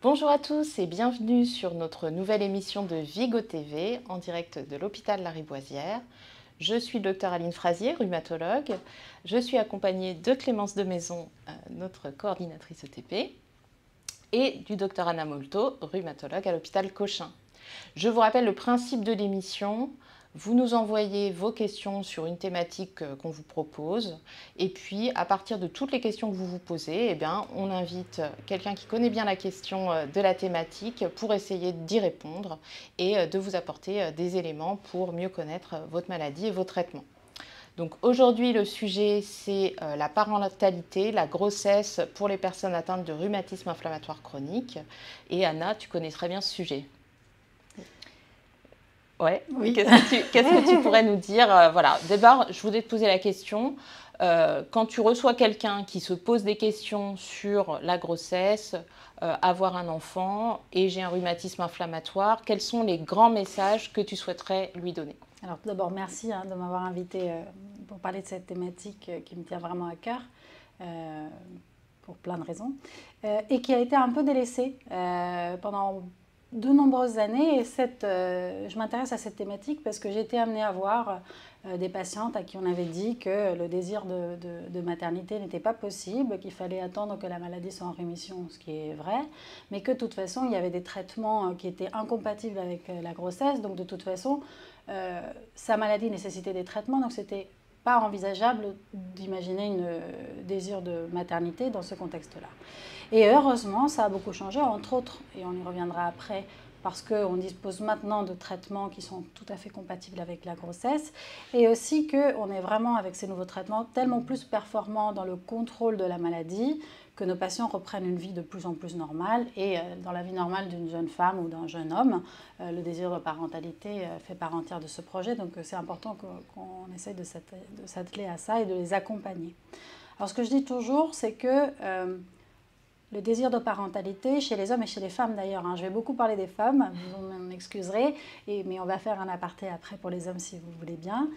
Bonjour à tous et bienvenue sur notre nouvelle émission de Vigo TV en direct de l'hôpital Lariboisière. Je suis le docteur Aline Frazier, rhumatologue. Je suis accompagnée de Clémence Demaison, notre coordinatrice ETP, et du docteur Anna Molto, rhumatologue à l'hôpital Cochin. Je vous rappelle le principe de l'émission. Vous nous envoyez vos questions sur une thématique qu'on vous propose. Et puis, à partir de toutes les questions que vous vous posez, on invite quelqu'un qui connaît bien la question de la thématique pour essayer d'y répondre et de vous apporter des éléments pour mieux connaître votre maladie et vos traitements. Donc aujourd'hui, le sujet, c'est la parentalité, la grossesse pour les personnes atteintes de rhumatisme inflammatoire chronique. Et Anna, tu connais très bien ce sujet. Ouais. Oui. Qu'est-ce que tu pourrais nous dire voilà. D'abord, je voulais te poser la question. Quand tu reçois quelqu'un qui se pose des questions sur la grossesse, avoir un enfant et j'ai un rhumatisme inflammatoire, quels sont les grands messages que tu souhaiterais lui donner? Alors tout d'abord, merci de m'avoir invité pour parler de cette thématique qui me tient vraiment à cœur, pour plein de raisons, et qui a été un peu délaissée pendant de nombreuses années. Et je m'intéresse à cette thématique parce que j'ai été amenée à voir des patientes à qui on avait dit que le désir de maternité n'était pas possible, qu'il fallait attendre que la maladie soit en rémission, ce qui est vrai, mais que de toute façon, il y avait des traitements qui étaient incompatibles avec la grossesse. Donc de toute façon, sa maladie nécessitait des traitements, donc c'était pas envisageable d'imaginer un désir de maternité dans ce contexte-là. Et heureusement, ça a beaucoup changé, entre autres, et on y reviendra après, parce qu'on dispose maintenant de traitements qui sont tout à fait compatibles avec la grossesse, et aussi qu'on est vraiment, avec ces nouveaux traitements, tellement plus performants dans le contrôle de la maladie, que nos patients reprennent une vie de plus en plus normale. Et dans la vie normale d'une jeune femme ou d'un jeune homme, le désir de parentalité fait part entière de ce projet. Donc c'est important qu'on essaye de s'atteler à ça et de les accompagner. Alors ce que je dis toujours, c'est que le désir de parentalité, chez les hommes et chez les femmes d'ailleurs, je vais beaucoup parler des femmes, vous m'excuserez, mais on va faire un aparté après pour les hommes si vous voulez bien.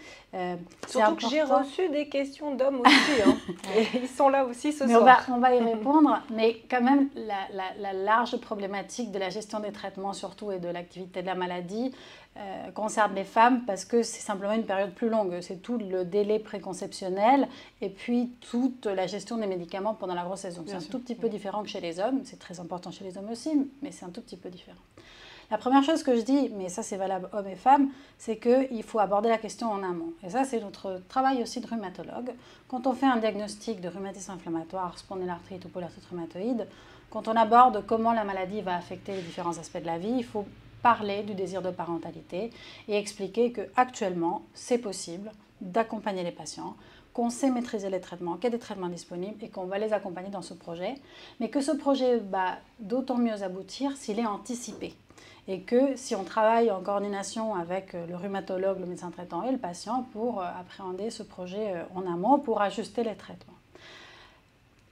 Surtout que j'ai reçu des questions d'hommes aussi, et ils sont là aussi ce soir. On va y répondre, mais quand même la large problématique de la gestion des traitements surtout et de l'activité de la maladie concerne les femmes parce que c'est simplement une période plus longue. C'est tout le délai préconceptionnel et puis toute la gestion des médicaments pendant la grossesse. Donc c'est un tout petit peu différent que chez les hommes. C'est très important chez les hommes aussi, mais c'est un tout petit peu différent. La première chose que je dis, mais ça c'est valable hommes et femmes, c'est qu'il faut aborder la question en amont. Et ça c'est notre travail aussi de rhumatologue. Quand on fait un diagnostic de rhumatisme inflammatoire, spondylarthrite ou polyarthrite rhumatoïde, quand on aborde comment la maladie va affecter les différents aspects de la vie, il faut parler du désir de parentalité et expliquer qu'actuellement, c'est possible d'accompagner les patients, qu'on sait maîtriser les traitements, qu'il y a des traitements disponibles et qu'on va les accompagner dans ce projet, mais que ce projet va d'autant mieux aboutir s'il est anticipé. Et que si on travaille en coordination avec le rhumatologue, le médecin traitant et le patient pour appréhender ce projet en amont, pour ajuster les traitements.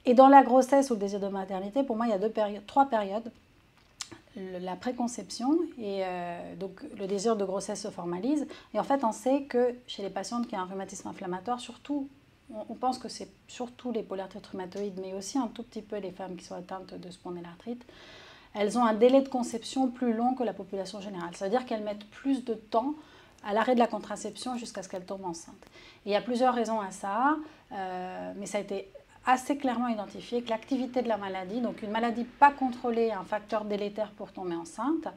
Et dans la grossesse ou le désir de maternité, pour moi, il y a trois périodes. La préconception et donc le désir de grossesse se formalise. Et en fait, on sait que chez les patientes qui ont un rhumatisme inflammatoire, surtout, on pense que c'est surtout les polyarthrites rhumatoïdes, mais aussi un tout petit peu les femmes qui sont atteintes de spondylarthrite, elles ont un délai de conception plus long que la population générale. Ça veut dire qu'elles mettent plus de temps à l'arrêt de la contraception jusqu'à ce qu'elles tombent enceintes. Et il y a plusieurs raisons à ça, mais ça a été assez clairement identifié que l'activité de la maladie, donc une maladie pas contrôlée, est un facteur délétère pour tomber enceinte.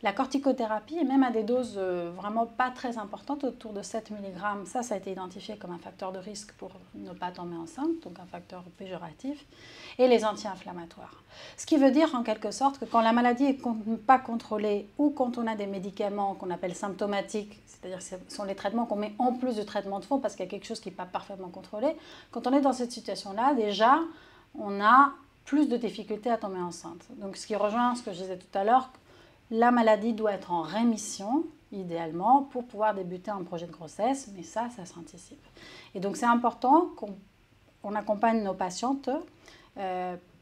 La corticothérapie, et même à des doses vraiment pas très importantes, autour de 7 mg, ça a été identifié comme un facteur de risque pour ne pas tomber enceinte, donc un facteur péjoratif, et les anti-inflammatoires. Ce qui veut dire en quelque sorte que quand la maladie n'est pas contrôlée ou quand on a des médicaments qu'on appelle symptomatiques, c'est-à-dire que ce sont les traitements qu'on met en plus du traitement de fond parce qu'il y a quelque chose qui n'est pas parfaitement contrôlé, quand on est dans cette situation-là, déjà, on a plus de difficultés à tomber enceinte. Donc ce qui rejoint ce que je disais tout à l'heure, la maladie doit être en rémission, idéalement, pour pouvoir débuter un projet de grossesse, mais ça s'anticipe. Et donc c'est important qu'on accompagne nos patientes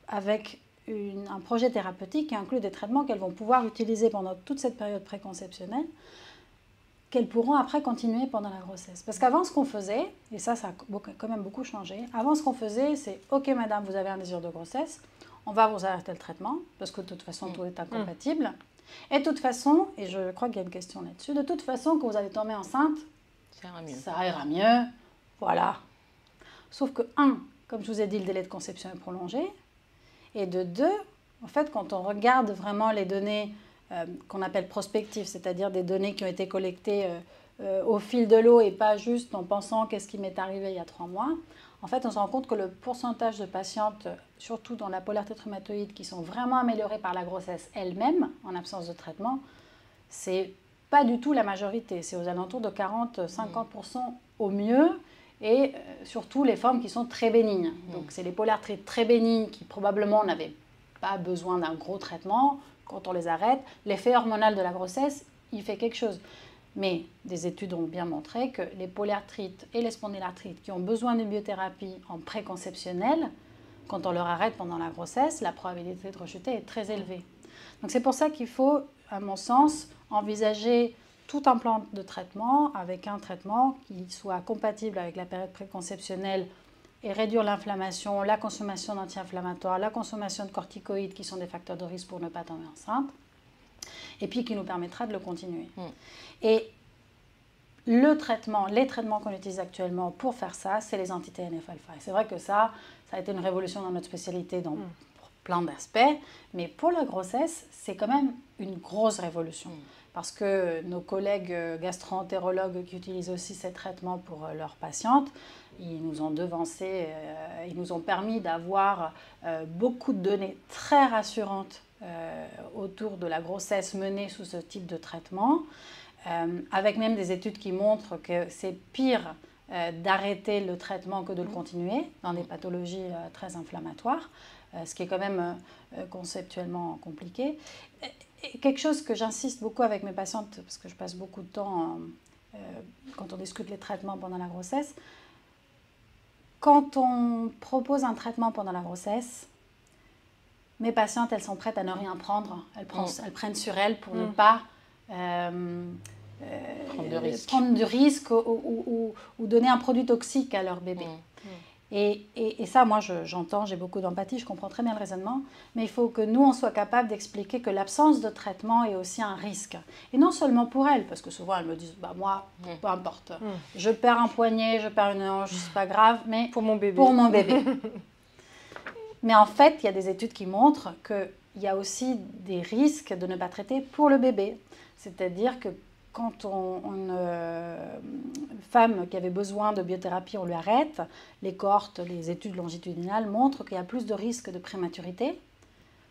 avec un projet thérapeutique qui inclut des traitements qu'elles vont pouvoir utiliser pendant toute cette période préconceptionnelle, qu'elles pourront après continuer pendant la grossesse. Parce qu'avant, ce qu'on faisait, et ça a quand même beaucoup changé, avant ce qu'on faisait, c'est « Ok madame, vous avez un désir de grossesse », on va vous arrêter le traitement, parce que de toute façon, tout est incompatible. Et de toute façon, et je crois qu'il y a une question là-dessus, de toute façon, quand vous allez tomber enceinte, ça ira mieux. Voilà. Sauf que, comme je vous ai dit, le délai de conception est prolongé. Et de 2, en fait, quand on regarde vraiment les données qu'on appelle prospectives, c'est-à-dire des données qui ont été collectées au fil de l'eau et pas juste en pensant qu'est-ce qui m'est arrivé il y a 3 mois, en fait, on se rend compte que le pourcentage de patientes, surtout dans la polyarthrite rhumatoïde, qui sont vraiment améliorées par la grossesse elle-même, en absence de traitement, c'est pas du tout la majorité. C'est aux alentours de 40-50% au mieux, et surtout les formes qui sont très bénignes. Donc, c'est les polyarthrites très bénignes qui probablement n'avaient pas besoin d'un gros traitement. Quand on les arrête, l'effet hormonal de la grossesse, il fait quelque chose. Mais des études ont bien montré que les polyarthrites et les spondylarthrites qui ont besoin de biothérapie en préconceptionnel, quand on leur arrête pendant la grossesse, la probabilité de rechuter est très élevée. Donc c'est pour ça qu'il faut, à mon sens, envisager tout un plan de traitement avec un traitement qui soit compatible avec la période préconceptionnelle et réduire l'inflammation, la consommation d'anti-inflammatoires, la consommation de corticoïdes qui sont des facteurs de risque pour ne pas tomber enceinte, et puis qui nous permettra de le continuer. Et les traitements qu'on utilise actuellement pour faire ça, c'est les anti-TNF-alpha. Et c'est vrai que ça a été une révolution dans notre spécialité pour plein d'aspects, mais pour la grossesse, c'est quand même une grosse révolution. Parce que nos collègues gastro-entérologues qui utilisent aussi ces traitements pour leurs patientes, ils nous ont devancés, ils nous ont permis d'avoir beaucoup de données très rassurantes autour de la grossesse menée sous ce type de traitement, avec même des études qui montrent que c'est pire d'arrêter le traitement que de le continuer dans des pathologies très inflammatoires, ce qui est quand même conceptuellement compliqué. Et quelque chose que j'insiste beaucoup avec mes patientes, parce que je passe beaucoup de temps quand on discute les traitements pendant la grossesse, quand on propose un traitement pendant la grossesse, mes patientes, elles sont prêtes à ne rien prendre. Elles prennent sur elles pour ne pas prendre de risque ou donner un produit toxique à leur bébé. Et ça, moi, j'entends, j'ai beaucoup d'empathie, je comprends très bien le raisonnement, mais il faut que nous, on soit capable d'expliquer que l'absence de traitement est aussi un risque. Et non seulement pour elles, parce que souvent, elles me disent, bah, moi, peu importe, je perds un poignet, je perds une hanche, c'est pas grave, mais pour mon bébé. Mais en fait, il y a des études qui montrent qu'il y a aussi des risques de ne pas traiter pour le bébé. C'est-à-dire que quand une femme qui avait besoin de biothérapie, on lui arrête, les cohortes, les études longitudinales montrent qu'il y a plus de risques de prématurité,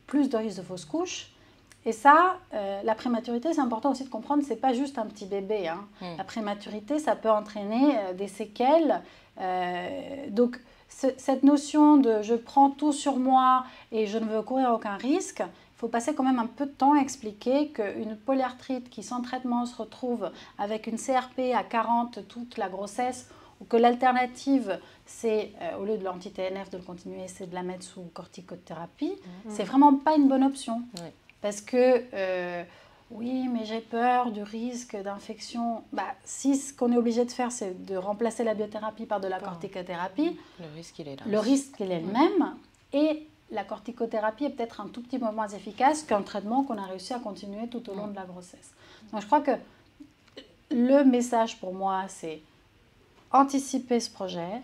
plus de risques de fausse couche. Et ça, la prématurité, c'est important aussi de comprendre, ce n'est pas juste un petit bébé. La prématurité, ça peut entraîner des séquelles. Donc, cette notion de « je prends tout sur moi et je ne veux courir aucun risque », il faut passer quand même un peu de temps à expliquer qu'une polyarthrite qui sans traitement se retrouve avec une CRP à 40 toute la grossesse, ou que l'alternative, c'est au lieu de l'anti-TNF de le continuer, c'est de la mettre sous corticothérapie, c'est vraiment pas une bonne option. Parce que oui, mais j'ai peur du risque d'infection. Si ce qu'on est obligé de faire, c'est de remplacer la biothérapie par de la corticothérapie, le risque, il est là. Le risque, il est le même. Et la corticothérapie est peut-être un tout petit peu moins efficace qu'un traitement qu'on a réussi à continuer tout au long de la grossesse. Donc je crois que le message pour moi, c'est anticiper ce projet,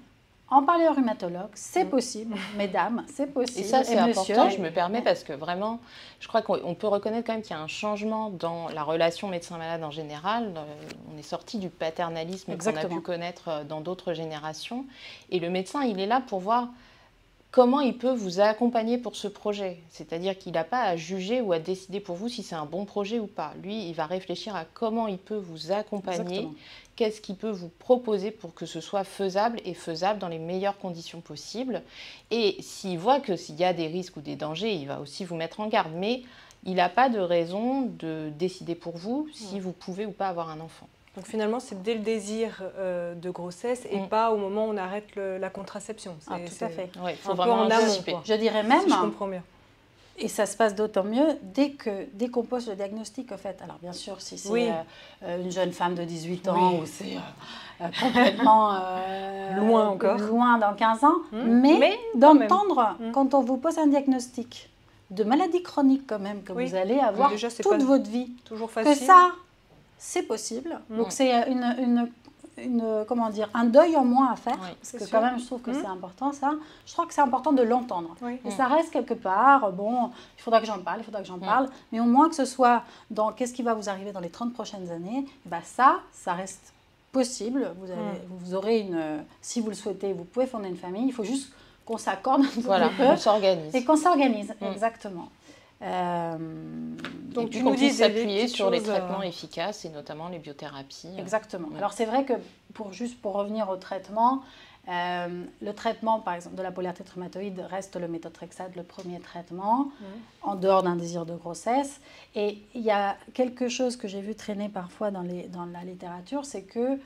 en parler au rhumatologue, c'est possible, mesdames, c'est possible. Et ça, c'est important, je me permets, parce que vraiment, je crois qu'on peut reconnaître quand même qu'il y a un changement dans la relation médecin-malade en général. On est sorti du paternalisme qu'on a pu connaître dans d'autres générations. Et le médecin, il est là pour voir comment il peut vous accompagner pour ce projet. C'est-à-dire qu'il n'a pas à juger ou à décider pour vous si c'est un bon projet ou pas. Lui, il va réfléchir à comment il peut vous accompagner, qu'est-ce qu'il peut vous proposer pour que ce soit faisable et faisable dans les meilleures conditions possibles. Et s'il voit que s'il y a des risques ou des dangers, il va aussi vous mettre en garde. Mais il n'a pas de raison de décider pour vous si vous pouvez ou pas avoir un enfant. Donc finalement, c'est dès le désir de grossesse et pas au moment où on arrête la contraception. Tout à fait. Il faut vraiment anticiper. Je dirais même, si je comprends bien. Et ça se passe d'autant mieux dès qu'on pose le diagnostic, en fait. Alors, bien sûr, si c'est une jeune femme de 18 ans ou c'est complètement loin encore, loin dans 15 ans, mais d'entendre, quand on vous pose un diagnostic de maladie chronique quand même, que vous allez avoir toute votre vie, toujours facile. que ça, c'est possible. Donc, c'est comment dire, un deuil en moins à faire, parce que quand même je trouve que c'est important ça. Je crois que c'est important de l'entendre. Et ça reste quelque part, bon, il faudra que j'en parle, mais au moins que ce soit dans qu'est-ce qui va vous arriver dans les 30 prochaines années, et ben ça reste possible. Vous aurez si vous le souhaitez, vous pouvez fonder une famille, il faut juste qu'on s'accorde un petit peu. Qu'on s'organise. Et qu'on s'organise, exactement. Donc tu nous dis s'appuyer sur les traitements efficaces et notamment les biothérapies. Exactement. Alors c'est vrai que pour revenir au traitement, le traitement par exemple de la polyarthrite rhumatoïde reste le méthotrexate, le premier traitement, en dehors d'un désir de grossesse. Et il y a quelque chose que j'ai vu traîner parfois dans la littérature, c'est que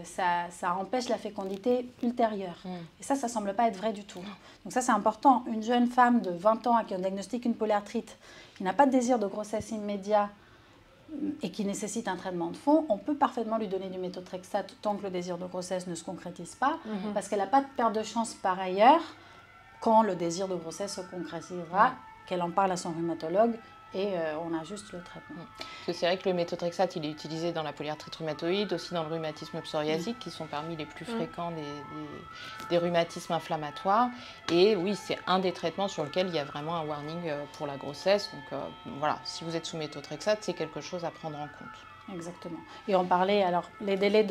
ça empêche la fécondité ultérieure. Et ça ne semble pas être vrai du tout. Donc ça, c'est important. Une jeune femme de 20 ans à qui on diagnostique une polyarthrite, qui n'a pas de désir de grossesse immédiat et qui nécessite un traitement de fond, on peut parfaitement lui donner du méthotrexate tant que le désir de grossesse ne se concrétise pas, parce qu'elle n'a pas de perte de chance par ailleurs quand le désir de grossesse se concrétisera, qu'elle en parle à son rhumatologue, et on ajuste le traitement. C'est vrai que le méthotrexate, il est utilisé dans la polyarthrite rhumatoïde, aussi dans le rhumatisme psoriasique, qui sont parmi les plus fréquents des rhumatismes inflammatoires. Et oui, c'est un des traitements sur lequel il y a vraiment un warning pour la grossesse. Donc voilà, si vous êtes sous méthotrexate, c'est quelque chose à prendre en compte. Exactement. Et on parlait, alors les délais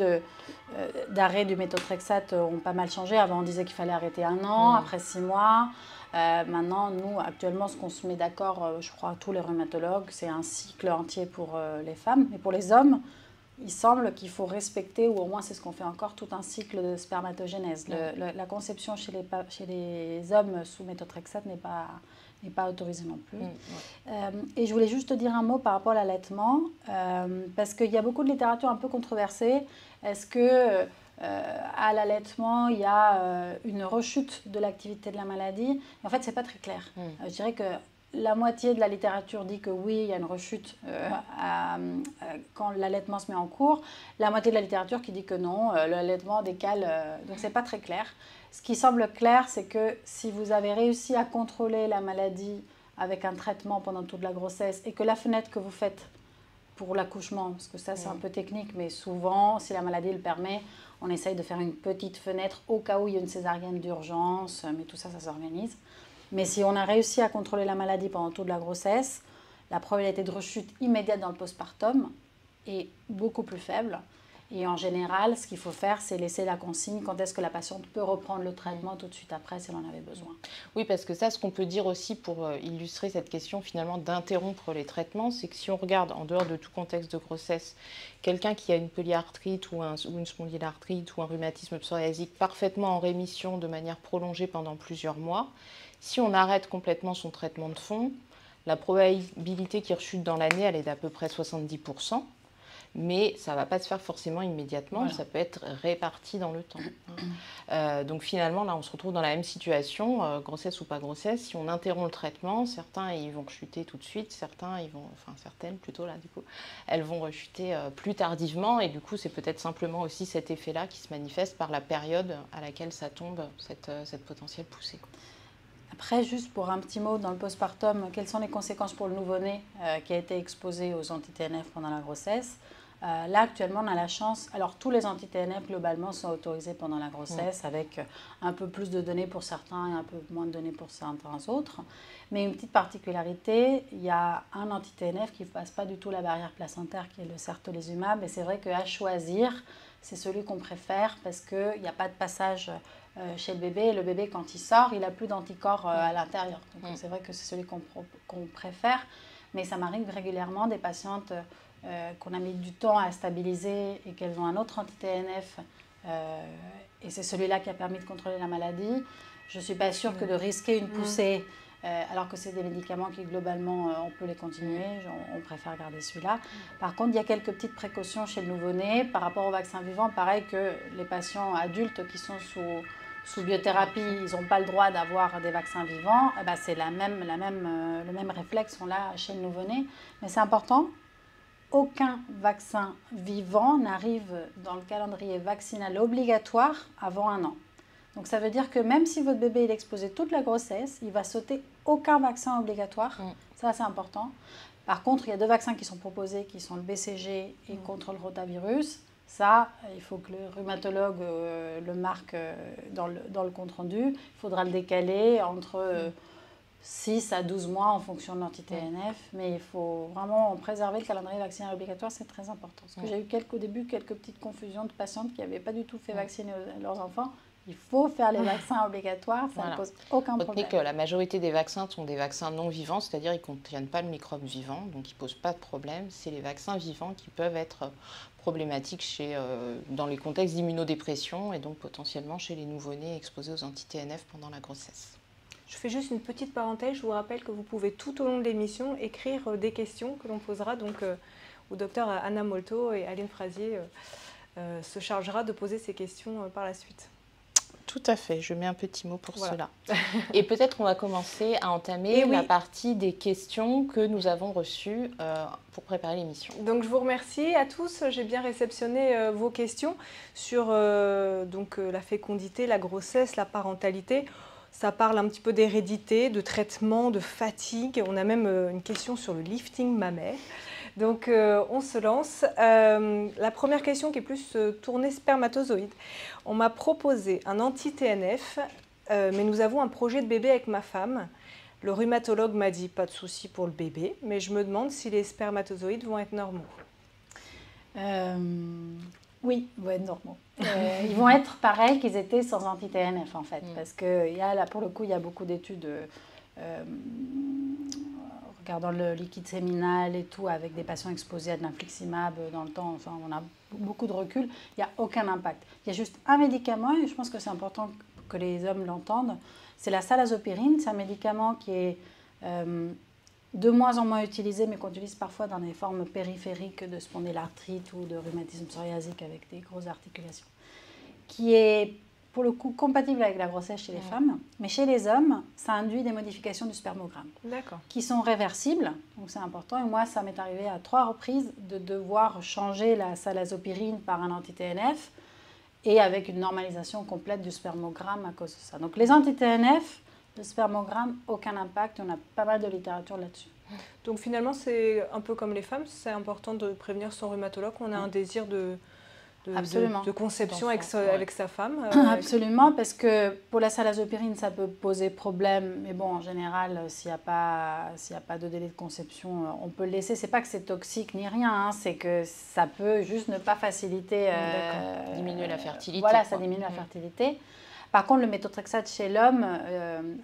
d'arrêt du méthotrexate ont pas mal changé. Avant, on disait qu'il fallait arrêter 1 an, après 6 mois. Maintenant, nous, actuellement, ce qu'on se met d'accord, je crois, tous les rhumatologues, c'est un cycle entier pour les femmes. Et pour les hommes, il semble qu'il faut respecter, ou au moins c'est ce qu'on fait encore, tout un cycle de spermatogénèse. La conception chez les hommes sous méthotrexate n'est pas autorisée non plus. Et je voulais juste te dire un mot par rapport à l'allaitement, parce qu'il y a beaucoup de littérature un peu controversée. Est-ce que à l'allaitement, il y a une rechute de l'activité de la maladie? En fait, ce n'est pas très clair. Je dirais que la moitié de la littérature dit que oui, il y a une rechute quand l'allaitement se met en cours. La moitié de la littérature qui dit que non, l'allaitement décale. Donc, ce n'est pas très clair. Ce qui semble clair, c'est que si vous avez réussi à contrôler la maladie avec un traitement pendant toute la grossesse et que la fenêtre que vous faites pour l'accouchement, parce que ça c'est un peu technique, mais souvent, si la maladie le permet, on essaye de faire une petite fenêtre au cas où il y a une césarienne d'urgence, mais tout ça, ça s'organise. Mais si on a réussi à contrôler la maladie pendant toute la grossesse, la probabilité de rechute immédiate dans le postpartum est beaucoup plus faible. Et en général, ce qu'il faut faire, c'est laisser la consigne quand est-ce que la patiente peut reprendre le traitement tout de suite après si elle en avait besoin. Oui, parce que ça, ce qu'on peut dire aussi pour illustrer cette question finalement d'interrompre les traitements, c'est que si on regarde en dehors de tout contexte de grossesse, quelqu'un qui a une polyarthrite ou une spondylarthrite ou un rhumatisme psoriasique parfaitement en rémission de manière prolongée pendant plusieurs mois, si on arrête complètement son traitement de fond, la probabilité qu'il rechute dans l'année, elle est d'à peu près 70%. Mais ça ne va pas se faire forcément immédiatement, ça peut être réparti dans le temps. Donc finalement, là, on se retrouve dans la même situation, grossesse ou pas grossesse. Si on interrompt le traitement, certains ils vont rechuter tout de suite, certaines plutôt là du coup, elles vont rechuter plus tardivement. Et du coup, c'est peut-être simplement aussi cet effet-là qui se manifeste par la période à laquelle ça tombe, cette potentielle poussée. Après, juste pour un petit mot dans le postpartum, quelles sont les conséquences pour le nouveau-né qui a été exposé aux anti-TNF pendant la grossesse? Là, actuellement, on a la chance... Alors, tous les anti-TNF, globalement, sont autorisés pendant la grossesse, avec un peu plus de données pour certains et un peu moins de données pour certains autres. Mais une petite particularité, il y a un anti-TNF qui ne passe pas du tout la barrière placentaire, qui est le certolizumab. Et c'est vrai qu'à choisir, c'est celui qu'on préfère parce qu'il n'y a pas de passage chez le bébé. Et le bébé, quand il sort, il n'a plus d'anticorps à l'intérieur. Donc, c'est vrai que c'est celui qu'on préfère. Mais ça m'arrive régulièrement des patientes... qu'on a mis du temps à stabiliser et qu'elles ont un autre anti-TNF et c'est celui-là qui a permis de contrôler la maladie. Je ne suis pas sûre que de risquer une poussée, alors que c'est des médicaments qui globalement on peut les continuer, on préfère garder celui-là. Par contre, il y a quelques petites précautions chez le nouveau-né par rapport au vaccin vivant, pareil que les patients adultes qui sont sous biothérapie, ils n'ont pas le droit d'avoir des vaccins vivants, eh ben, c'est le même réflexe qu'on a chez le nouveau-né. Mais c'est important, aucun vaccin vivant n'arrive dans le calendrier vaccinal obligatoire avant 1 an. Donc ça veut dire que même si votre bébé est exposé toute la grossesse, il va sauter aucun vaccin obligatoire. Ça, c'est important. Par contre, il y a 2 vaccins qui sont proposés, qui sont le BCG et contre le rotavirus. Ça, il faut que le rhumatologue le marque dans le compte-rendu. Il faudra le décaler entre 6 à 12 mois en fonction de l'anti-TNF. Mais il faut vraiment préserver le calendrier vaccinal obligatoire, c'est très important. Parce que j'ai eu au début quelques petites confusions de patientes qui n'avaient pas du tout fait vacciner leurs enfants. Il faut faire les vaccins obligatoires, ça ne pose aucun problème. Que la majorité des vaccins sont des vaccins non vivants, c'est-à-dire qu'ils ne contiennent pas le microbe vivant, donc ils ne posent pas de problème. C'est les vaccins vivants qui peuvent être problématiques dans les contextes d'immunodépression et donc potentiellement chez les nouveau-nés exposés aux anti-TNF pendant la grossesse. Je fais juste une petite parenthèse, je vous rappelle que vous pouvez tout au long de l'émission écrire des questions que l'on posera donc au docteur Anna Molto, et Aline Frazier se chargera de poser ces questions par la suite. Tout à fait, je mets un petit mot pour cela. Et peut-être on va commencer à entamer la partie des questions que nous avons reçues pour préparer l'émission. Donc je vous remercie à tous, j'ai bien réceptionné vos questions sur la fécondité, la grossesse, la parentalité. Ça parle un petit peu d'hérédité, de traitement, de fatigue. On a même une question sur le lifting mammaire. Donc on se lance. La première question qui est plus tournée spermatozoïde. On m'a proposé un anti-TNF, mais nous avons un projet de bébé avec ma femme. Le rhumatologue m'a dit pas de souci pour le bébé, mais je me demande si les spermatozoïdes vont être normaux. Oui, ils vont être normaux. Ils vont être pareils qu'ils étaient sans anti-TNF en fait, parce que là, pour le coup, il y a beaucoup d'études regardant le liquide séminal et tout, avec des patients exposés à de l'infliximab dans le temps, enfin, on a beaucoup de recul, il n'y a aucun impact. Il y a juste un médicament, et je pense que c'est important que les hommes l'entendent, c'est la salazopyrine. C'est un médicament qui est de moins en moins utilisé, mais qu'on utilise parfois dans des formes périphériques de spondylarthrite ou de rhumatisme psoriasique avec des grosses articulations, qui est pour le coup compatible avec la grossesse chez les femmes, mais chez les hommes, ça induit des modifications du spermogramme qui sont réversibles, donc c'est important. Et moi, ça m'est arrivé à 3 reprises de devoir changer la salazopyrine par un anti-TNF et avec une normalisation complète du spermogramme à cause de ça. Donc les anti-TNF, le spermogramme, aucun impact, on a pas mal de littérature là-dessus. Donc finalement, c'est un peu comme les femmes, c'est important de prévenir son rhumatologue qu'on a un désir de conception avec sa femme. Absolument, parce que pour la salazopyrine, ça peut poser problème, mais bon, en général, s'il n'y a pas de délai de conception, on peut le laisser. C'est pas que c'est toxique ni rien, hein, c'est que ça peut juste ne pas faciliter... diminuer la fertilité. Voilà, ça diminue la fertilité. Par contre, le méthotrexate chez l'homme,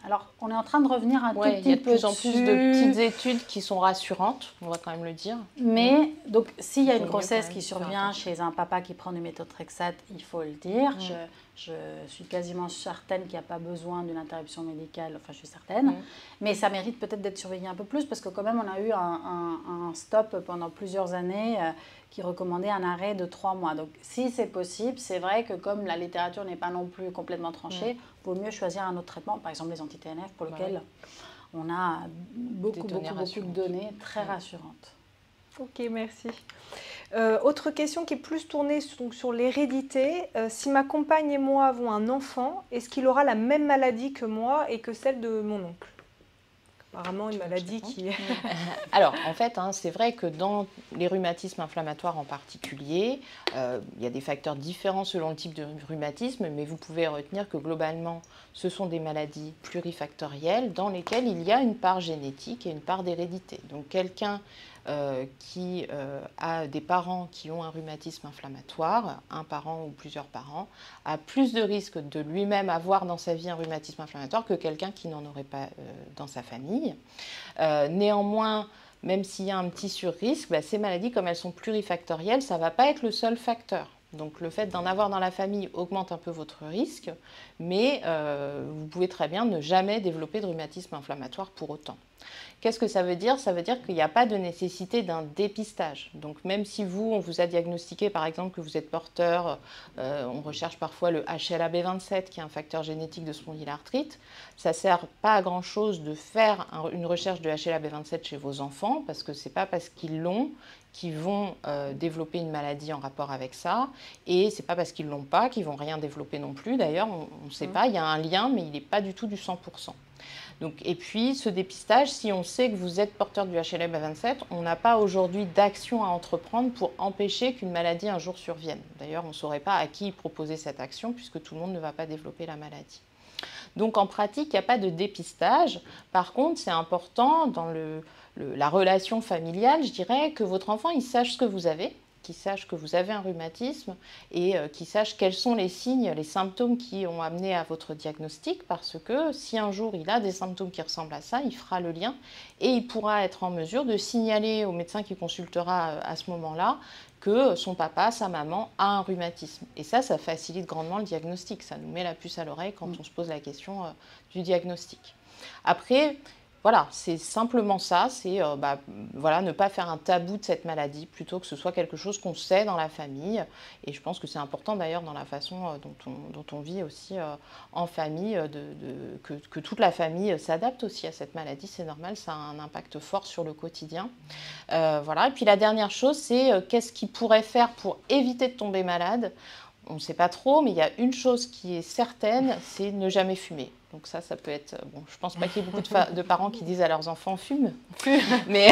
alors on est en train de revenir un tout petit peu. Il y a de plus en plus de petites études qui sont rassurantes, on va quand même le dire. Mais donc, s'il y a une grossesse qui survient chez un papa qui prend du méthotrexate, il faut le dire. Je suis quasiment certaine qu'il n'y a pas besoin d'une interruption médicale, enfin je suis certaine. Mais ça mérite peut-être d'être surveillé un peu plus parce que quand même on a eu un stop pendant plusieurs années qui recommandait un arrêt de 3 mois. Donc si c'est possible, c'est vrai que comme la littérature n'est pas non plus complètement tranchée, il vaut mieux choisir un autre traitement, par exemple les anti-TNF pour lequel on a beaucoup de données très rassurantes. Ok, merci. Autre question qui est plus tournée sur l'hérédité. Si ma compagne et moi avons un enfant, est-ce qu'il aura la même maladie que moi et que celle de mon oncle ? Apparemment, une maladie qui... Alors, en fait, c'est vrai que dans les rhumatismes inflammatoires en particulier, il y a des facteurs différents selon le type de rhumatisme, mais vous pouvez retenir que globalement, ce sont des maladies plurifactorielles dans lesquelles il y a une part génétique et une part d'hérédité. Donc, quelqu'un qui a des parents qui ont un rhumatisme inflammatoire, un parent ou plusieurs parents, a plus de risques de lui-même avoir dans sa vie un rhumatisme inflammatoire que quelqu'un qui n'en aurait pas dans sa famille. Néanmoins, même s'il y a un petit surrisque, ces maladies, comme elles sont plurifactorielles, ça ne va pas être le seul facteur. Donc le fait d'en avoir dans la famille augmente un peu votre risque, mais vous pouvez très bien ne jamais développer de rhumatisme inflammatoire pour autant. Qu'est-ce que ça veut dire? Ça veut dire qu'il n'y a pas de nécessité d'un dépistage. Donc même si on vous a diagnostiqué par exemple que vous êtes porteur, on recherche parfois le HLA-B27 qui est un facteur génétique de spondylarthrite, ça ne sert pas à grand chose de faire une recherche de HLA-B27 chez vos enfants parce que ce n'est pas parce qu'ils l'ont qu'ils vont développer une maladie en rapport avec ça, et ce n'est pas parce qu'ils ne l'ont pas qu'ils ne vont rien développer non plus. D'ailleurs, on ne sait pas, il y a un lien, mais il n'est pas du tout du 100%. Donc, et puis, ce dépistage, si on sait que vous êtes porteur du HLA-B27, on n'a pas aujourd'hui d'action à entreprendre pour empêcher qu'une maladie un jour survienne. D'ailleurs, on ne saurait pas à qui proposer cette action, puisque tout le monde ne va pas développer la maladie. Donc, en pratique, il n'y a pas de dépistage. Par contre, c'est important dans la relation familiale, je dirais, que votre enfant il sache ce que vous avez, qu'il sache que vous avez un rhumatisme et qu'il sache quels sont les signes, les symptômes qui ont amené à votre diagnostic, parce que si un jour il a des symptômes qui ressemblent à ça, il fera le lien et il pourra être en mesure de signaler au médecin qui consultera à ce moment-là que son papa, sa maman a un rhumatisme. Et ça facilite grandement le diagnostic, ça nous met la puce à l'oreille quand on se pose la question du diagnostic. Après, voilà, c'est simplement ça, c'est voilà, ne pas faire un tabou de cette maladie, plutôt que ce soit quelque chose qu'on sait dans la famille. Et je pense que c'est important d'ailleurs dans la façon dont on vit aussi en famille, que toute la famille s'adapte aussi à cette maladie, c'est normal, ça a un impact fort sur le quotidien. Voilà. Et puis la dernière chose, c'est qu'est-ce qu'il pourrait faire pour éviter de tomber malade? On ne sait pas trop, mais il y a une chose qui est certaine, c'est ne jamais fumer. Donc ça peut être... Bon, je ne pense pas qu'il y ait beaucoup de parents qui disent à leurs enfants « fume ». Mais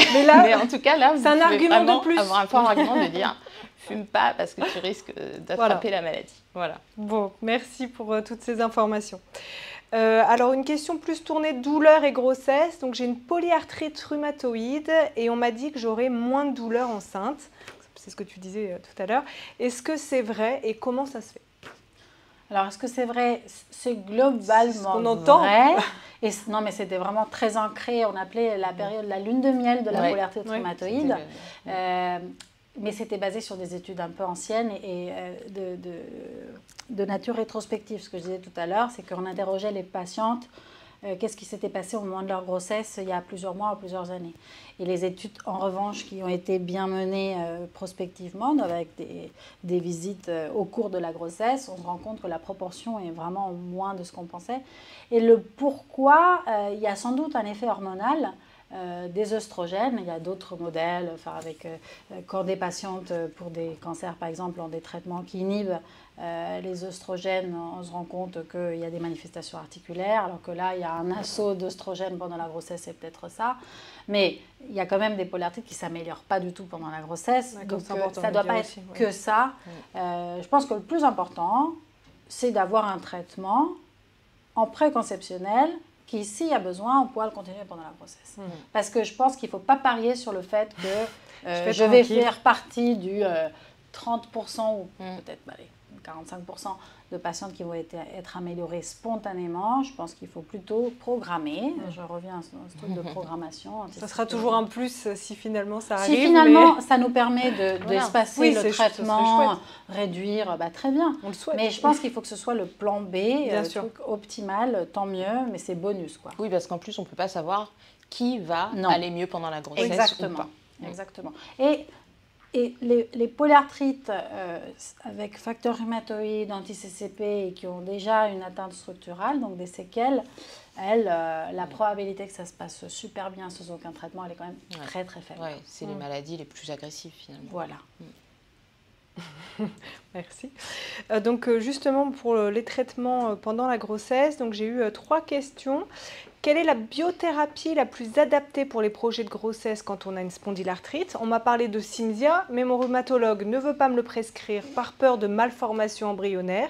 en tout cas, là, vous pouvez vraiment avoir un fort argument de dire « fume pas parce que tu risques d'attraper la maladie ». Voilà. Bon, merci pour toutes ces informations. Alors, une question plus tournée douleur et grossesse. Donc, j'ai une polyarthrite rhumatoïde et on m'a dit que j'aurais moins de douleur enceinte. C'est ce que tu disais tout à l'heure. Est-ce que c'est vrai et comment ça se fait? Alors, est-ce que c'est vrai? C'est globalement vrai. Et non, mais c'était vraiment très ancré. On appelait la période la lune de miel de la polyarthrite rhumatoïde. Mais c'était basé sur des études un peu anciennes et de nature rétrospective. Ce que je disais tout à l'heure, c'est qu'on interrogeait les patientes qu'est-ce qui s'était passé au moment de leur grossesse il y a plusieurs mois ou plusieurs années. Et les études, en revanche, qui ont été bien menées prospectivement, avec des visites au cours de la grossesse, on se rend compte que la proportion est vraiment moins de ce qu'on pensait. Et le pourquoi, il y a sans doute un effet hormonal des œstrogènes. Il y a d'autres modèles, quand des patientes pour des cancers, par exemple, ont des traitements qui inhibent les œstrogènes, on se rend compte qu'il y a des manifestations articulaires, alors que là, il y a un assaut d'œstrogènes pendant la grossesse, c'est peut-être ça. Mais il y a quand même des polyarthrites qui ne s'améliorent pas du tout pendant la grossesse. Donc ça ne doit pas être que ça. Je pense que le plus important, c'est d'avoir un traitement en préconceptionnel qui, s'il y a besoin, on pourra le continuer pendant la grossesse. Parce que je pense qu'il ne faut pas parier sur le fait que je vais faire partie du 30% ou peut-être 45% de patientes qui vont être améliorées spontanément. Je pense qu'il faut plutôt programmer. Je reviens à ce truc de programmation. Ça sera toujours un plus si finalement ça arrive. Si finalement ça nous permet d'espacer le traitement, réduire, très bien. On le souhaite. Mais je pense qu'il faut que ce soit le plan B, le truc optimal, tant mieux, mais c'est bonus, quoi. Oui, parce qu'en plus, on ne peut pas savoir qui va aller mieux pendant la grossesse. Exactement. Ou pas. Exactement. Et les polyarthrites avec facteurs rhumatoïdes, anti-CCP et qui ont déjà une atteinte structurale, donc des séquelles, la probabilité que ça se passe super bien sans aucun traitement, elle est quand même très très faible. Ouais, c'est les maladies les plus agressives finalement. Voilà. Merci. Donc justement pour les traitements pendant la grossesse, donc j'ai eu 3 questions. Quelle est la biothérapie la plus adaptée pour les projets de grossesse quand on a une spondylarthrite? On m'a parlé de Cimzia, mais mon rhumatologue ne veut pas me le prescrire par peur de malformation embryonnaire.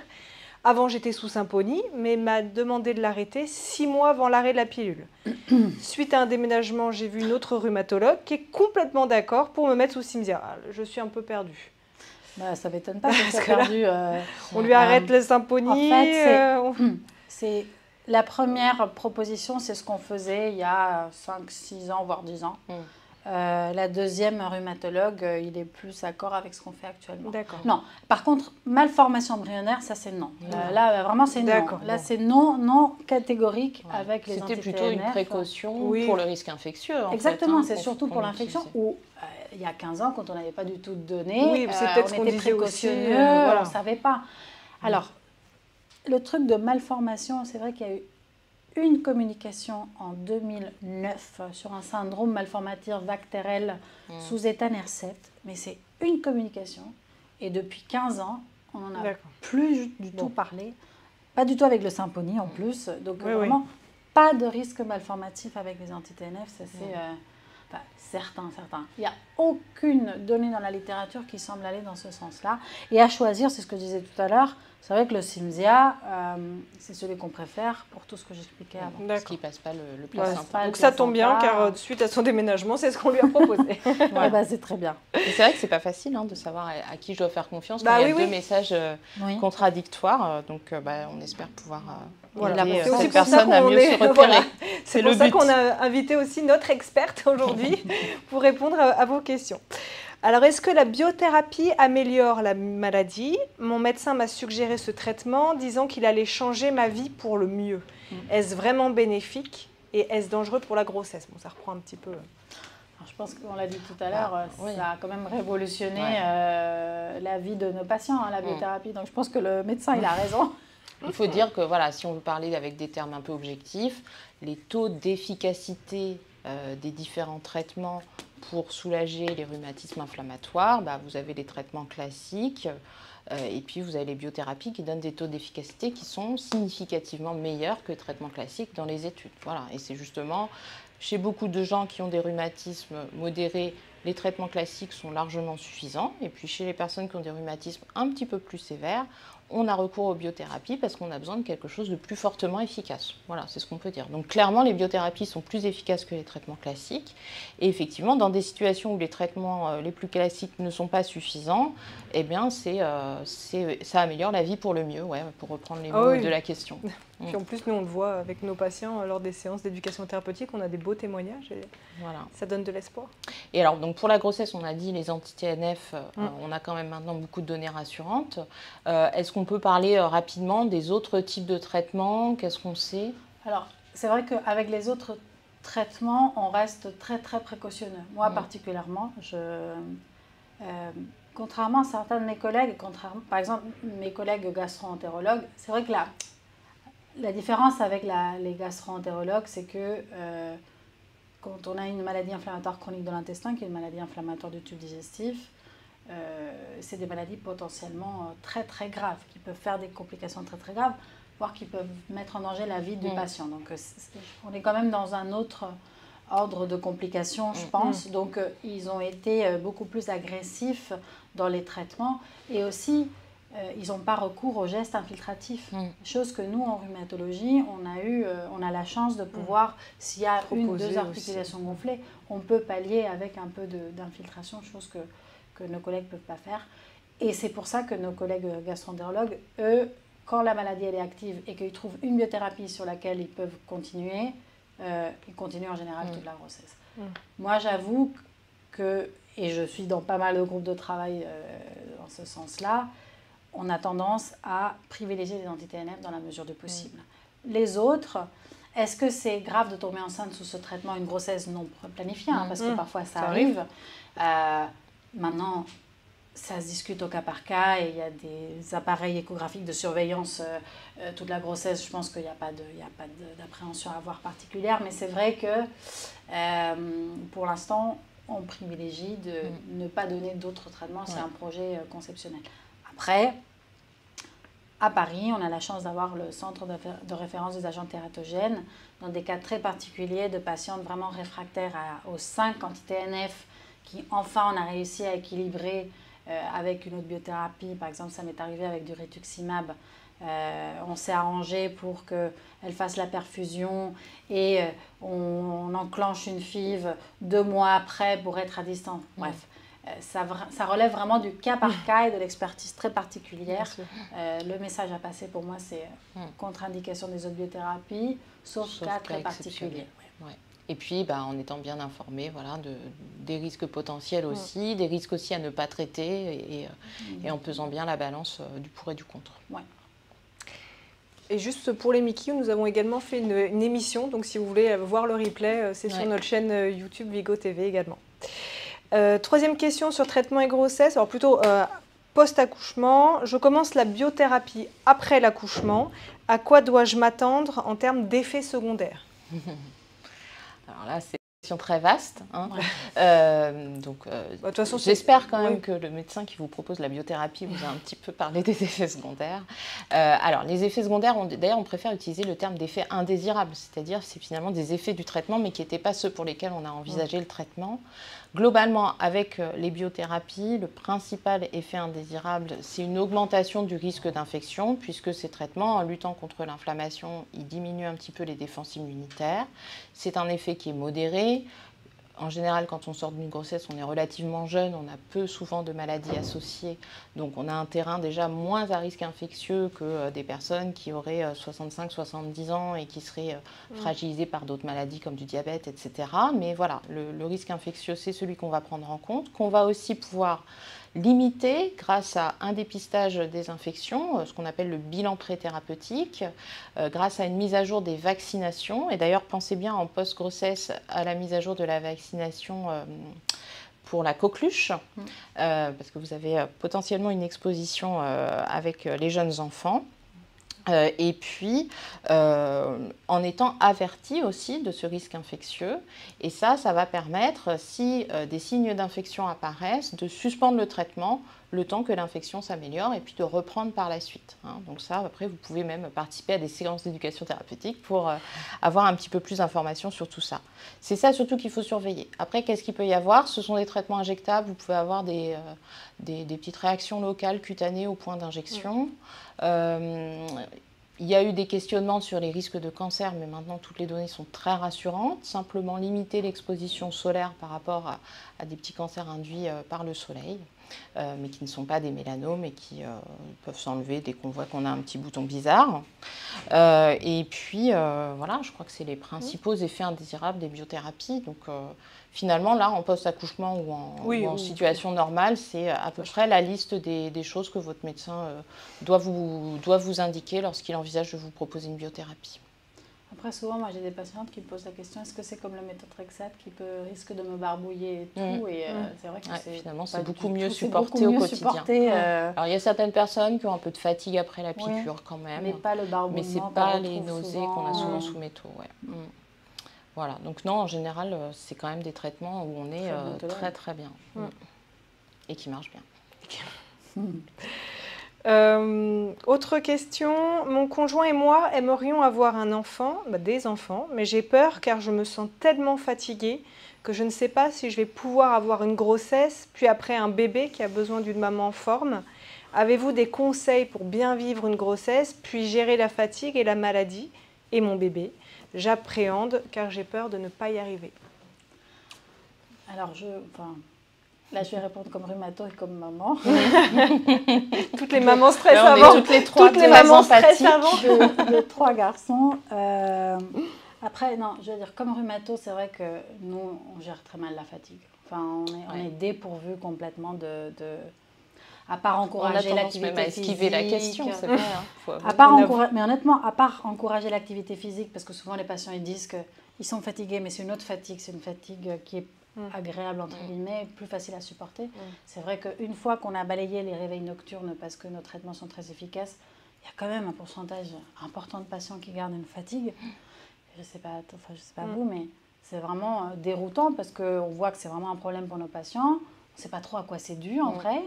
Avant, j'étais sous Simponi, mais m'a demandé de l'arrêter 6 mois avant l'arrêt de la pilule. Suite à un déménagement, j'ai vu une autre rhumatologue qui est complètement d'accord pour me mettre sous Cimzia. Je suis un peu perdue. Ça ne m'étonne pas que tu aies perdu. On lui arrête le Simponi. En fait, c'est la première proposition, c'est ce qu'on faisait il y a 5, 6 ans, voire 10 ans. La deuxième rhumatologue, il est plus d'accord avec ce qu'on fait actuellement. D'accord. Non, par contre, malformation embryonnaire, ça c'est non. Là, vraiment, c'est non. Là, c'est non catégorique avec les anti-TNF. C'était plutôt une précaution pour le risque infectieux. Exactement, c'est surtout pour l'infection où il y a 15 ans, quand on n'avait pas du tout de données, on était précautionneux, on ne savait pas. Alors, le truc de malformation, c'est vrai qu'il y a eu une communication en 2009 sur un syndrome malformatif bactériel sous état NR7, mais c'est une communication. Et depuis 15 ans, on n'en a plus du tout parlé. Pas du tout avec le Symphony en plus. Donc vraiment, pas de risque malformatif avec les anti-TNF. Ça, c'est certains. Il n'y a aucune donnée dans la littérature qui semble aller dans ce sens-là. Et à choisir, c'est ce que je disais tout à l'heure, c'est vrai que le Cimzia, c'est celui qu'on préfère pour tout ce que j'expliquais avant. Parce qu'il ne passe pas le placenta. Donc ça tombe bien, car suite à son déménagement, c'est ce qu'on lui a proposé. C'est très bien. Et c'est vrai que ce n'est pas facile de savoir à qui je dois faire confiance quand il y a deux messages contradictoires. Donc on espère pouvoir aider cette personne à mieux se repérer. C'est pour ça qu'on a invité aussi notre experte aujourd'hui pour répondre à vos questions. Alors, est-ce que la biothérapie améliore la maladie? Mon médecin m'a suggéré ce traitement, disant qu'il allait changer ma vie pour le mieux. Est-ce vraiment bénéfique et est-ce dangereux pour la grossesse? Bon, ça reprend un petit peu. Alors, je pense qu'on l'a dit tout à l'heure, ça a quand même révolutionné la vie de nos patients, la biothérapie. Donc, je pense que le médecin, il a raison. Il faut dire que si on veut parler avec des termes un peu objectifs, les taux d'efficacité des différents traitements pour soulager les rhumatismes inflammatoires, vous avez les traitements classiques et puis vous avez les biothérapies qui donnent des taux d'efficacité qui sont significativement meilleurs que les traitements classiques dans les études. Voilà. Et c'est justement chez beaucoup de gens qui ont des rhumatismes modérés, les traitements classiques sont largement suffisants. Et puis chez les personnes qui ont des rhumatismes un petit peu plus sévères, on a recours aux biothérapies parce qu'on a besoin de quelque chose de plus fortement efficace. Voilà, c'est ce qu'on peut dire. Donc clairement, les biothérapies sont plus efficaces que les traitements classiques. Et effectivement, dans des situations où les traitements les plus classiques ne sont pas suffisants, eh bien, ça améliore la vie pour le mieux, pour reprendre les mots de la question. Puis en plus, nous, on le voit avec nos patients lors des séances d'éducation thérapeutique, on a des beaux témoignages et ça donne de l'espoir. Et alors, donc pour la grossesse, on a dit les anti-TNF, on a quand même maintenant beaucoup de données rassurantes. Est-ce qu'on peut parler rapidement des autres types de traitements? Qu'est-ce qu'on sait? Alors, c'est vrai qu'avec les autres traitements, on reste très, très précautionneux. Moi, particulièrement, contrairement à certains de mes collègues, par exemple, mes collègues gastro-entérologues, c'est vrai que la différence avec les gastro-entérologues, c'est que quand on a une maladie inflammatoire chronique de l'intestin, qui est une maladie inflammatoire du tube digestif, c'est des maladies potentiellement très très graves, qui peuvent faire des complications très très graves, voire qui peuvent mettre en danger la vie du patient. Donc on est quand même dans un autre ordre de complications, je pense. Donc ils ont été beaucoup plus agressifs dans les traitements et aussi ils n'ont pas recours aux gestes infiltratifs. Chose que nous, en rhumatologie, on a la chance de pouvoir, s'il y a une ou deux articulations gonflées, on peut pallier avec un peu d'infiltration, chose que nos collègues ne peuvent pas faire. Et c'est pour ça que nos collègues gastro-entérologues, eux, quand la maladie elle est active et qu'ils trouvent une biothérapie sur laquelle ils peuvent continuer, ils continuent en général toute la grossesse. Moi, j'avoue que, et je suis dans pas mal de groupes de travail dans ce sens-là, on a tendance à privilégier les anti-TNF dans la mesure du possible. Les autres, est-ce que c'est grave de tomber enceinte sous ce traitement, une grossesse non planifiée, parce que parfois ça arrive. Maintenant, ça se discute au cas par cas et il y a des appareils échographiques de surveillance toute la grossesse. Je pense qu'il n'y a pas d'appréhension à avoir particulière, mais c'est vrai que pour l'instant, on privilégie de ne pas donner d'autres traitements. C'est un projet conceptionnel. Après, à Paris, on a la chance d'avoir le centre de référence des agents tératogènes dans des cas très particuliers de patientes vraiment réfractaires aux 5 anti-TNF qui, enfin, on a réussi à équilibrer avec une autre biothérapie. Par exemple, ça m'est arrivé avec du rituximab. On s'est arrangé pour qu'elle fasse la perfusion et on enclenche une FIV 2 mois après pour être à distance. Bref. Ça relève vraiment du cas par cas et de l'expertise très particulière. Le message à passer pour moi, c'est contre-indication des autres biothérapies, sauf cas très particuliers. Et puis, en étant bien informé, voilà, des risques potentiels aussi, des risques aussi à ne pas traiter, et en pesant bien la balance du pour et du contre. Ouais. Et juste pour les Mickey, nous avons également fait une émission, donc si vous voulez voir le replay, c'est sur notre chaîne YouTube Vigo TV également. Troisième question sur traitement et grossesse, alors plutôt post-accouchement. Je commence la biothérapie après l'accouchement. À quoi dois-je m'attendre en termes d'effets secondaires? Alors là, c'est une question très vaste. Hein. De toute façon, j'espère quand même que le médecin qui vous propose la biothérapie vous a un petit peu parlé des effets secondaires. Alors, les effets secondaires, d'ailleurs, on préfère utiliser le terme d'effets indésirables, c'est-à-dire c'est finalement des effets du traitement, mais qui n'étaient pas ceux pour lesquels on a envisagé le traitement. Globalement, avec les biothérapies, le principal effet indésirable, c'est une augmentation du risque d'infection, puisque ces traitements, en luttant contre l'inflammation, ils diminuent un petit peu les défenses immunitaires. C'est un effet qui est modéré. En général, quand on sort d'une grossesse, on est relativement jeune, on a peu souvent de maladies associées. Donc on a un terrain déjà moins à risque infectieux que des personnes qui auraient 65-70 ans et qui seraient fragilisées par d'autres maladies comme du diabète, etc. Mais voilà, le risque infectieux, c'est celui qu'on va prendre en compte, qu'on va aussi pouvoir limiter grâce à un dépistage des infections, ce qu'on appelle le bilan pré-thérapeutique, grâce à une mise à jour des vaccinations. Et d'ailleurs, pensez bien en post-grossesse à la mise à jour de la vaccination pour la coqueluche, parce que vous avez potentiellement une exposition avec les jeunes enfants. Et puis, en étant averti aussi de ce risque infectieux. Et ça va permettre, si des signes d'infection apparaissent, de suspendre le traitement le temps que l'infection s'améliore et puis de reprendre par la suite. Hein. Donc ça, après, vous pouvez même participer à des séances d'éducation thérapeutique pour avoir un petit peu plus d'informations sur tout ça. C'est ça surtout qu'il faut surveiller. Après, qu'est-ce qu'il peut y avoir? Ce sont des traitements injectables. Vous pouvez avoir des petites réactions locales cutanées au point d'injection. Il y a eu des questionnements sur les risques de cancer, mais maintenant toutes les données sont très rassurantes. Simplement limiter l'exposition solaire par rapport à des petits cancers induits par le soleil, mais qui ne sont pas des mélanomes et qui peuvent s'enlever dès qu'on voit qu'on a un petit bouton bizarre. Et puis, voilà, je crois que c'est les principaux effets indésirables des biothérapies. Donc, finalement, là, en post-accouchement ou en situation normale, c'est à peu près la liste des choses que votre médecin doit vous indiquer lorsqu'il envisage de vous proposer une biothérapie. Après, souvent, moi, j'ai des patientes qui me posent la question, est-ce que c'est comme le méthotrexate qui risque de me barbouiller et tout et c'est vrai que finalement, c'est beaucoup mieux supporté au quotidien. Alors, il y a certaines personnes qui ont un peu de fatigue après la piqûre quand même. Mais pas le barbouillement. Mais ce n'est pas les nausées qu'on a souvent sous métaux. Voilà, donc non, en général, c'est quand même des traitements où on est très très bien et qui marchent bien. Autre question, mon conjoint et moi aimerions avoir un enfant, des enfants, mais j'ai peur car je me sens tellement fatiguée que je ne sais pas si je vais pouvoir avoir une grossesse, puis après un bébé qui a besoin d'une maman en forme. Avez-vous des conseils pour bien vivre une grossesse, puis gérer la fatigue et la maladie et mon bébé? J'appréhende car j'ai peur de ne pas y arriver. Alors, là, je vais répondre comme rhumato et comme maman. Toutes les mamans stressent avant. Toutes les mamans stressent avant. De 3 garçons. Après, non, je veux dire, comme rhumato, c'est vrai que nous, on gère très mal la fatigue. Enfin, on est dépourvu complètement de à part encourager l'activité physique. Esquiver la question, c'est vrai. Mais honnêtement, à part encourager l'activité physique, parce que souvent les patients ils disent qu'ils sont fatigués, mais c'est une autre fatigue, c'est une fatigue qui est agréable entre guillemets, plus facile à supporter. C'est vrai qu'une fois qu'on a balayé les réveils nocturnes parce que nos traitements sont très efficaces, il y a quand même un pourcentage important de patients qui gardent une fatigue. Je sais pas vous, mais c'est vraiment déroutant parce qu'on voit que c'est vraiment un problème pour nos patients. On ne sait pas trop à quoi c'est dû en vrai.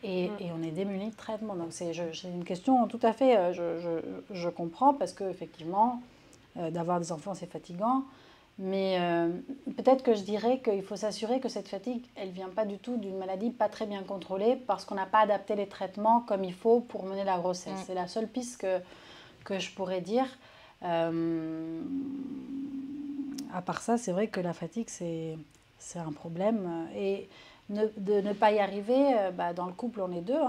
Et on est démunis de traitement. Donc c'est une question tout à fait, je comprends parce qu'effectivement, d'avoir des enfants, c'est fatigant. Mais peut-être que je dirais qu'il faut s'assurer que cette fatigue, elle ne vient pas du tout d'une maladie pas très bien contrôlée parce qu'on n'a pas adapté les traitements comme il faut pour mener la grossesse. C'est la seule piste que je pourrais dire. À part ça, c'est vrai que la fatigue, c'est un problème. Et de ne pas y arriver, dans le couple, on est deux.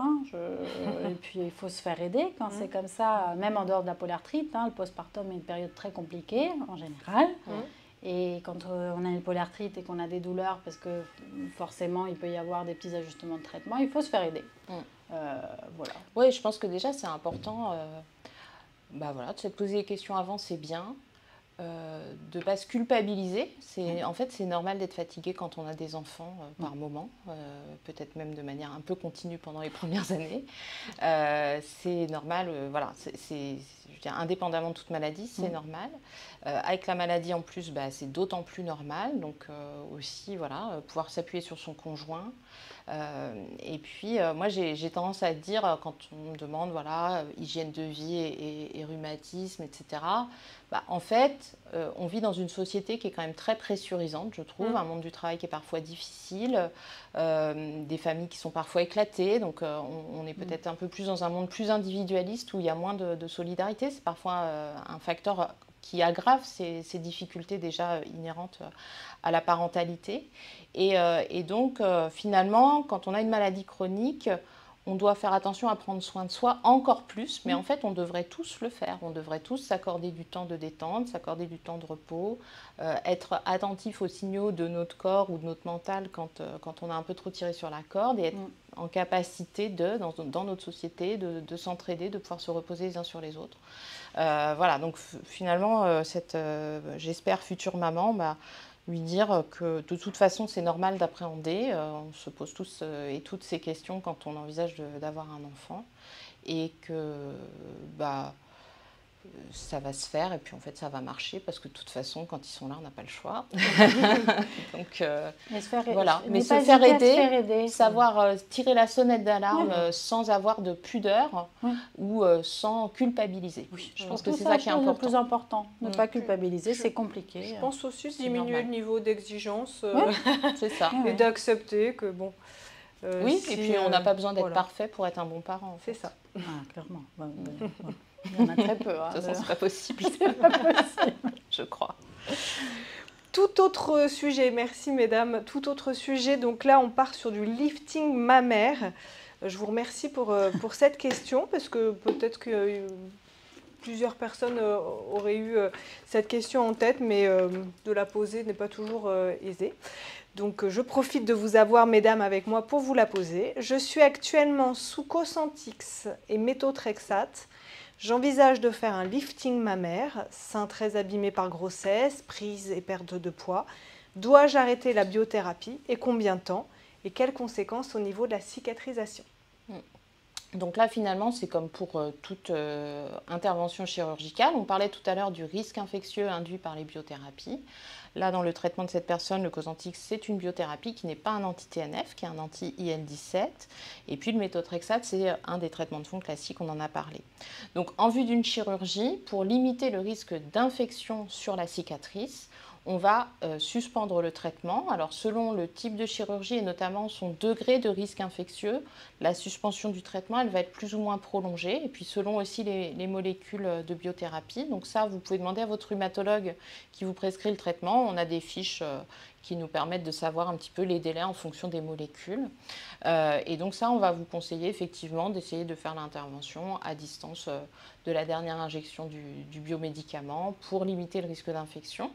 Et puis, il faut se faire aider quand c'est comme ça, même en dehors de la polyarthrite. Le postpartum est une période très compliquée, en général. Et quand on a une polyarthrite et qu'on a des douleurs, parce que forcément il peut y avoir des petits ajustements de traitement, il faut se faire aider. Voilà. Oui, je pense que déjà c'est important voilà, de se poser des questions avant, c'est bien. De ne pas se culpabiliser. En fait, c'est normal d'être fatigué quand on a des enfants par moment, peut-être même de manière un peu continue pendant les premières années. C'est normal, voilà, je veux dire, indépendamment de toute maladie, c'est normal. Avec la maladie en plus, c'est d'autant plus normal. Donc aussi, voilà, pouvoir s'appuyer sur son conjoint. Et puis, moi, j'ai tendance à dire, quand on me demande, voilà, hygiène de vie et rhumatisme, etc., en fait, on vit dans une société qui est quand même très pressurisante, je trouve, un monde du travail qui est parfois difficile, des familles qui sont parfois éclatées, donc on est peut-être un peu plus dans un monde plus individualiste où il y a moins de solidarité. C'est parfois un facteur qui aggrave ces difficultés déjà inhérentes à la parentalité. Et donc, finalement, quand on a une maladie chronique, on doit faire attention à prendre soin de soi encore plus, mais en fait, on devrait tous le faire. On devrait tous s'accorder du temps de détente, s'accorder du temps de repos, être attentif aux signaux de notre corps ou de notre mental quand on a un peu trop tiré sur la corde et être en capacité, dans notre société, de s'entraider, de pouvoir se reposer les uns sur les autres. Voilà, donc finalement, j'espère, future maman, lui dire que de toute façon c'est normal d'appréhender, on se pose tous et toutes ces questions quand on envisage d'avoir un enfant et que ça va se faire et puis en fait ça va marcher parce que de toute façon quand ils sont là on n'a pas le choix. Donc voilà, mais se faire aider, savoir tirer la sonnette d'alarme sans avoir de pudeur ou sans culpabiliser. Oui, je pense que c'est ça qui est important. Le plus important, ne pas culpabiliser, c'est compliqué. Je pense aussi diminuer le niveau d'exigence c'est ça. Et d'accepter que bon. Oui, et puis on n'a pas besoin d'être parfait pour être un bon parent. En fait. C'est ça. Clairement. Il y en a très peu. De toute façon, c'est pas possible. Je crois. Tout autre sujet, merci mesdames, tout autre sujet. Donc là, on part sur du lifting mammaire. Je vous remercie pour cette question parce que peut-être que plusieurs personnes auraient eu cette question en tête, mais de la poser n'est pas toujours aisé. Donc je profite de vous avoir, mesdames, avec moi pour vous la poser. Je suis actuellement sous Cosentyx et méthotrexate. J'envisage de faire un lifting mammaire, sein très abîmé par grossesse, prise et perte de poids. Dois-je arrêter la biothérapie et combien de temps? Et quelles conséquences au niveau de la cicatrisation? Donc là, finalement, c'est comme pour toute intervention chirurgicale. On parlait tout à l'heure du risque infectieux induit par les biothérapies. Là, dans le traitement de cette personne, le Cosentyx, c'est une biothérapie qui n'est pas un anti-TNF, qui est un anti-IL-17. Et puis le méthotrexate, c'est un des traitements de fond classiques, on en a parlé. Donc en vue d'une chirurgie, pour limiter le risque d'infection sur la cicatrice, on va suspendre le traitement. Alors selon le type de chirurgie et notamment son degré de risque infectieux, la suspension du traitement, elle va être plus ou moins prolongée. Et puis selon aussi les molécules de biothérapie. Donc ça, vous pouvez demander à votre rhumatologue qui vous prescrit le traitement. On a des fiches qui nous permettent de savoir un petit peu les délais en fonction des molécules. Et donc ça, on va vous conseiller effectivement d'essayer de faire l'intervention à distance de la dernière injection du biomédicament pour limiter le risque d'infection.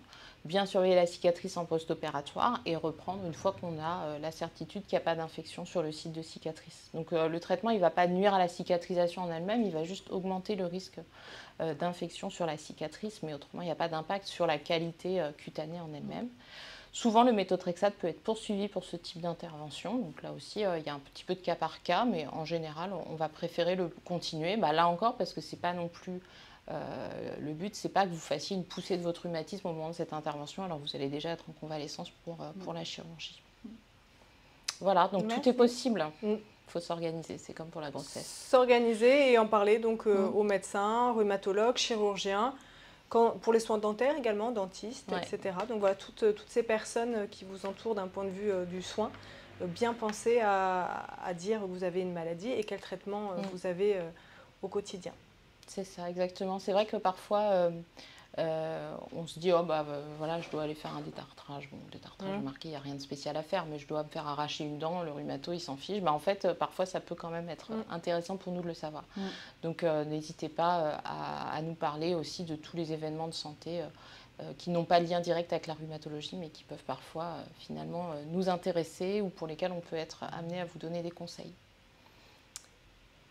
Bien surveiller la cicatrice en post-opératoire et reprendre une fois qu'on a la certitude qu'il n'y a pas d'infection sur le site de cicatrice. Donc le traitement, il ne va pas nuire à la cicatrisation en elle-même, il va juste augmenter le risque d'infection sur la cicatrice, mais autrement, il n'y a pas d'impact sur la qualité cutanée en elle-même. Souvent, le méthotrexate peut être poursuivi pour ce type d'intervention. Donc là aussi, il y a un petit peu de cas par cas, mais en général, on va préférer le continuer. Là encore, parce que ce n'est pas non plus... le but, c'est pas que vous fassiez une poussée de votre rhumatisme au moment de cette intervention, alors vous allez déjà être en convalescence pour la chirurgie. Voilà, donc tout est possible. Il faut s'organiser, c'est comme pour la grossesse. S'organiser et en parler donc aux médecins, rhumatologues, chirurgiens, pour les soins dentaires également, dentistes, etc. Donc voilà, toutes ces personnes qui vous entourent d'un point de vue du soin, bien penser à dire que vous avez une maladie et quel traitement vous avez au quotidien. C'est ça, exactement. C'est vrai que parfois, on se dit, voilà, je dois aller faire un détartrage. Bon, détartrage marqué, il n'y a rien de spécial à faire, mais je dois me faire arracher une dent, le rhumato, il s'en fiche. En fait, parfois, ça peut quand même être intéressant pour nous de le savoir. Donc, n'hésitez pas à nous parler aussi de tous les événements de santé qui n'ont pas de lien direct avec la rhumatologie, mais qui peuvent parfois finalement nous intéresser ou pour lesquels on peut être amené à vous donner des conseils.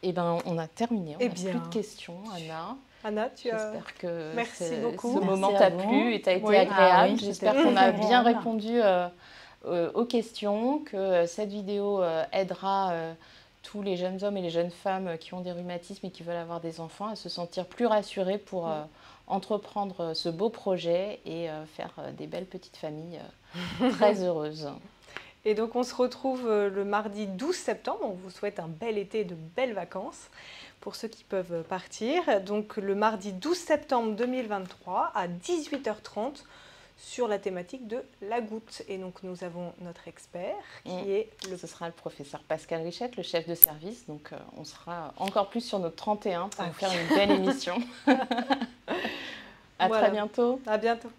Eh bien, on a terminé, on n'a plus de questions, Anna. Anna, j'espère que Merci beaucoup. Ce moment t'a plu et t'a été agréable. J'espère qu'on a bien répondu aux questions, que cette vidéo aidera tous les jeunes hommes et les jeunes femmes qui ont des rhumatismes et qui veulent avoir des enfants à se sentir plus rassurés pour entreprendre ce beau projet et faire des belles petites familles très heureuses. Et donc on se retrouve le mardi 12 septembre, on vous souhaite un bel été et de belles vacances pour ceux qui peuvent partir. Donc le mardi 12 septembre 2023 à 18h30 sur la thématique de la goutte. Et donc nous avons notre expert qui est Ce sera le professeur Pascal Richette, le chef de service. Donc on sera encore plus sur notre 31 pour vous faire une belle émission. À très bientôt. À bientôt.